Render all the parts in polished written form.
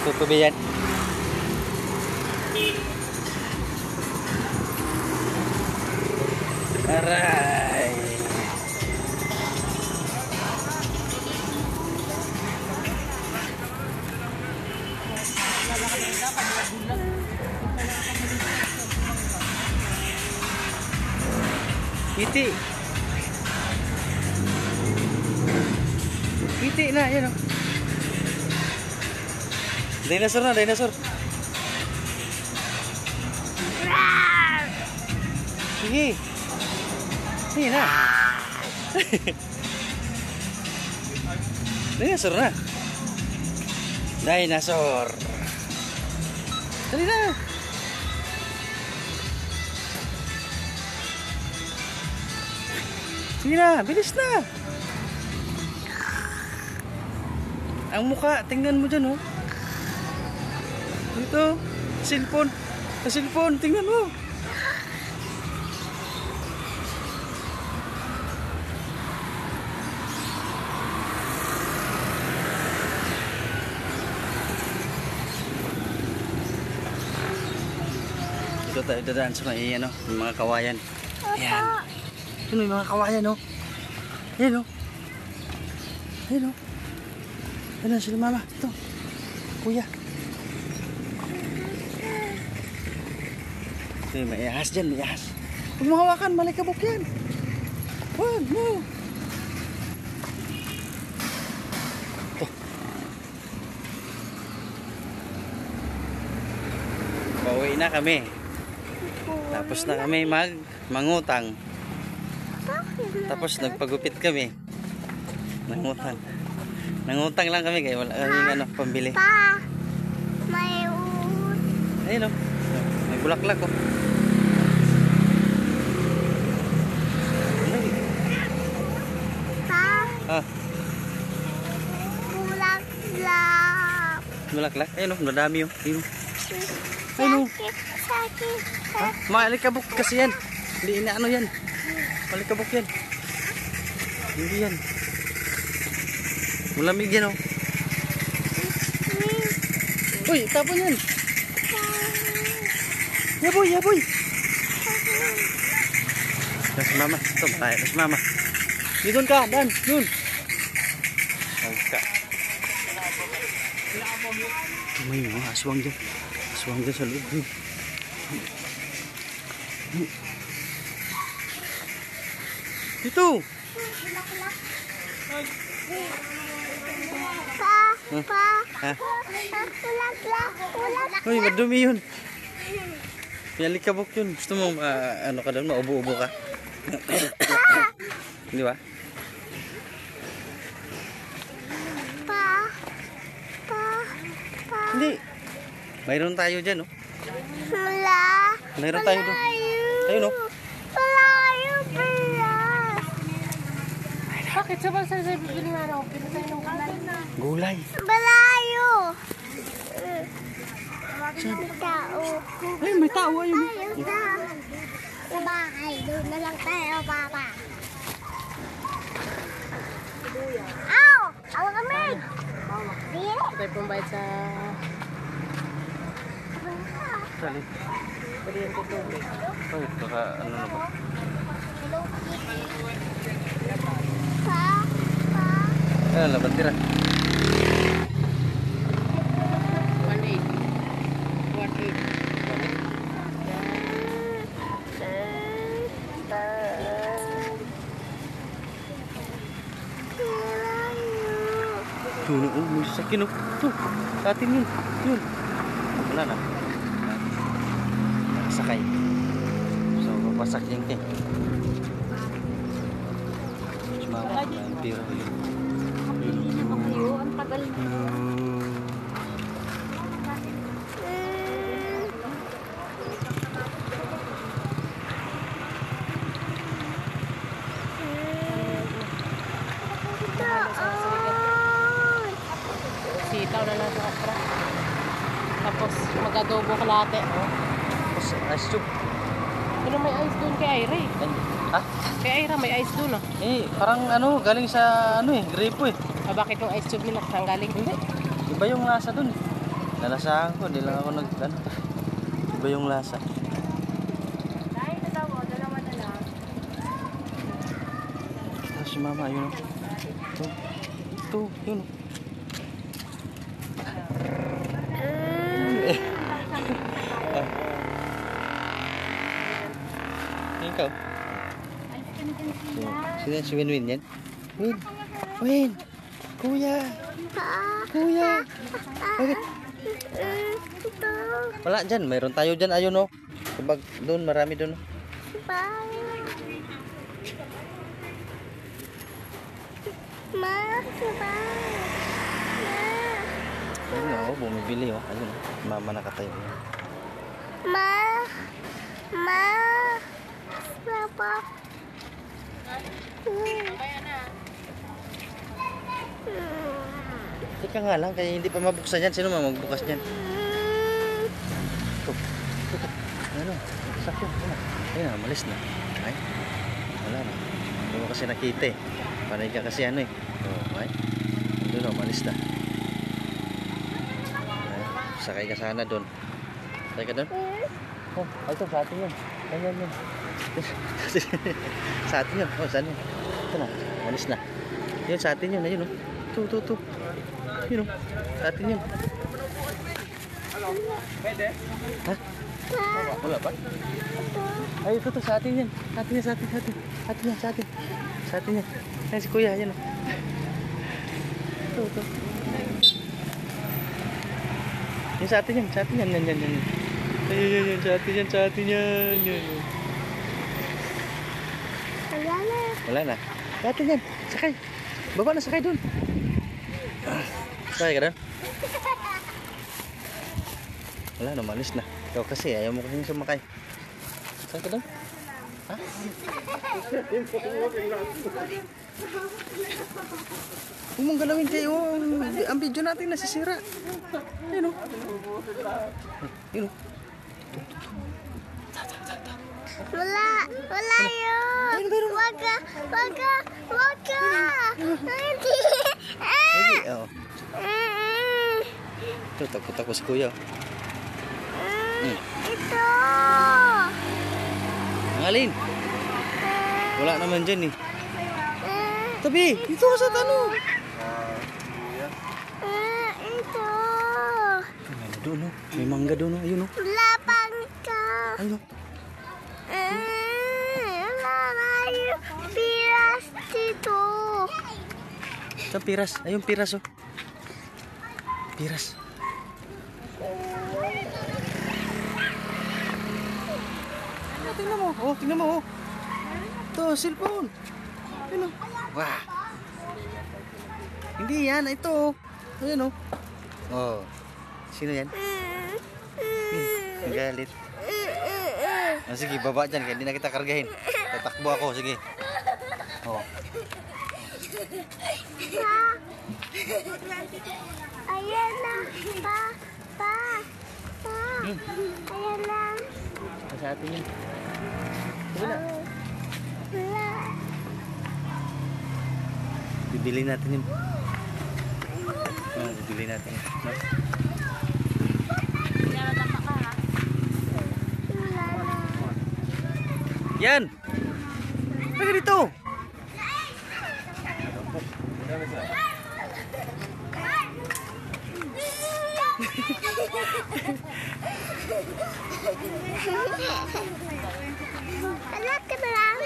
Tutubian. Aray. Piti. Piti na, yan o. Dinosaur na, dinosaur. Sige. Sige na. Dinosaur na. Dinosaur. Dali na. Sige na, bilis na. Ang mukha, tingnan mo dyan, oh. Dito, cellphone. Sa cellphone, tingnan mo. Dito tayo dadaan sa may, ano, mga kawayan. Ayan. Yun, may mga kawayan, oh. Ayan, oh. Ayan, oh. Ayan, sila mama. Ito. Kuya. Ito, may ahas dyan, may ahas. Huwag mo hawakan, malikabok yan. Huwag mo. Ito. Pauwi na kami. Tapos na kami mangutang. Tapos nagpagupit kami. Nangutang. Nangutang lang kami kaya wala kaming ano, pambili. Pa, may uut. Ayun, oh. May bulaklak, oh. Pa, Ah, bulaklak. bulaklak. Ayun, oh. Nadami, oh. Ayun, oh. Ayun, oh. Sakit. Ha? Malikabok kasi yan. Hindi na ano yan. Malikabok yan. Hindi yan. Malamig yan, oh. Uy, tapon yan. Yaboy, yaboy. Nasa mama. Ito, tayo. Nasa mama. Dito ka, Dan. Yun. Ka. May mga aswang dyan. Aswang dyan sa loob. Dito. Pa, Ha? bulaklak. Uy, madumi yun. Yalikabok yun. Gusto mo, ano ka doon, maubo-ubo ka? Di ba? Pa, Hindi. Mayroon tayo dyan, oh. wala. Mayroon tayo doon. Ayun, oh. Malayo, bilas. Bakit? Sa bang sa bibili na ako? Pinatay ng kalan na. Gulay. Malayo. May tao. Ay, may tao. Ayun. Ayaw na. Sa bahay, doon na lang tayo, papa. Aw! Awang kamig! Sige. Tayo pambayad sa... Salit. Kuryente tubig. Ay, baka ano na ba? Pa, Ay, laban tira. 1.8. Tuh, may sasakyan, oh. Tuh, sa atin yun. Yun. Wala na. Nakasakay. So, papasak yan kayo. Sumama. Ang pira ko yun. Ang tagal mo. Sitaw na lang sa okra. Tapos mag-adobo kalate. Oh. Tapos, ice tube. Pero may ice doon kay Ira eh. Ha? Kay Ira may ice doon ah. Eh, parang ano, galing sa ano eh, gripo eh. Ah, bakit yung ice tube nila? Saan galing? Hindi. Iba yung nasa dun eh. Nalasahan ko, di lang ako ano. Iba yung lasa. Dahil na daw, dalawa na lang. Tapos si mama, yun o. Ito, yun o. Ikaw. Sino si Winwin yan? Win! Kuya! Kuya! Bakit? Wala dyan, mayroon tayo dyan. Ayun o. Kabag doon, marami doon o. Ma, Ayun o, bumibili o. Ayun o, mama nakatayo. Ma, Papa. Teka nga lang, kaya hindi pa mabuksan yan. Sino magbukas yan? Ito. Ano? Sakto. Ayun na, malis na. Ay, wala na. Hindi mo kasi nakita eh. Panay ka kasi ano eh. Ay, doon o, malis na. Ay, sakay ka sana doon. Sakay ka doon? Oh, ito sa atin yun. Ayan yun. Sa atin yun. Oh, saan yun? Ito na, malis na. Yun, sa atin yun. Ayun o. Ito. Yun o, sa atin yun. Ha? Wala ba? Ay, ito sa atin yan. Sa atin yan. Sa atin yan. Ay, si kuya, yan o. Ito. Yung sa atin yan. Yan. Ayun, sa atin yan. Wala na. Sa atin yan. Sakay. Baba na, sakay dun. Sakay ka doon? Wala na, malis na. Ikaw kasi, ayaw mo kasi sumakay. Sakay ka doon? Ha? Huwag mong galawin kayo. Ang video natin nasisira. Ayun o. Ayun o. Wala yun. Wag ka. Hindi. Hindi, oo. Ito, takot ako si kuya. Ito. Ang alin? Wala naman dyan eh. Tabi, dito ka sa tanong. Ito. Ano doon o? May mangga doon o. Ayun o. Lapang ka. Ayun o. Wala yung piras dito. Saan piras? Ayun piras o. Piras. Tingnan mo. Oh, tingnan mo. Oh. Ito, cellphone. Ayun o. Wah. Hindi yan. Ito. Ayun o. Oh. Sino yan? Ang galit. Oh, sige, baba dyan. Kaya hindi na kita kargahin. Tatakbo ako. Sige. Oh. Ayan na. Pa. Ayan na. Sa atin yun. Wala. Wala. Bibili natin yun. Bibili natin yun. No? Yan! Pagka dito! Anak ka na lang.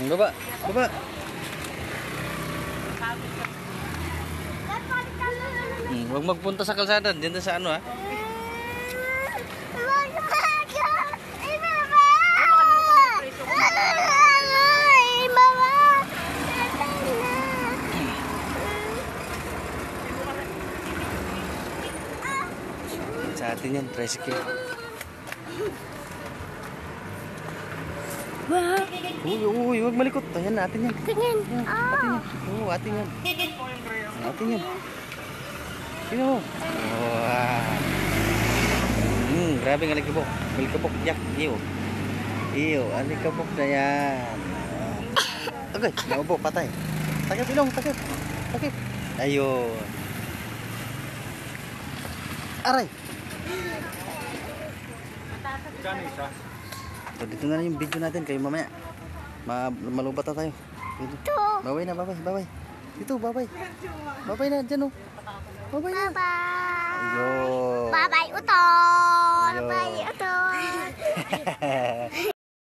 Baba! Huwag magpunta sa kalsada. Diyan sa ano ha. Sa atin yan, tricycle. Uy, huwag malikot. Ayan, natin yan. Tingin. Oo, atin yan. Atin yan. Sino mo? Wow. Grabe ng alikabok. Alikabok, yak. Iyo, alikabok na yan. Okay, naubo, patay. Takip, ilong, takip. Ayun. Aray! So, dito na lang yung video natin. Kayo mamaya. Malubat na tayo. Dito. Babay na, babay, babay. Dito, babay. Babay na, dyan o. Babay na. Bye-bye. Ayun. Bye-bye, utol. Ayun. Bye, utol.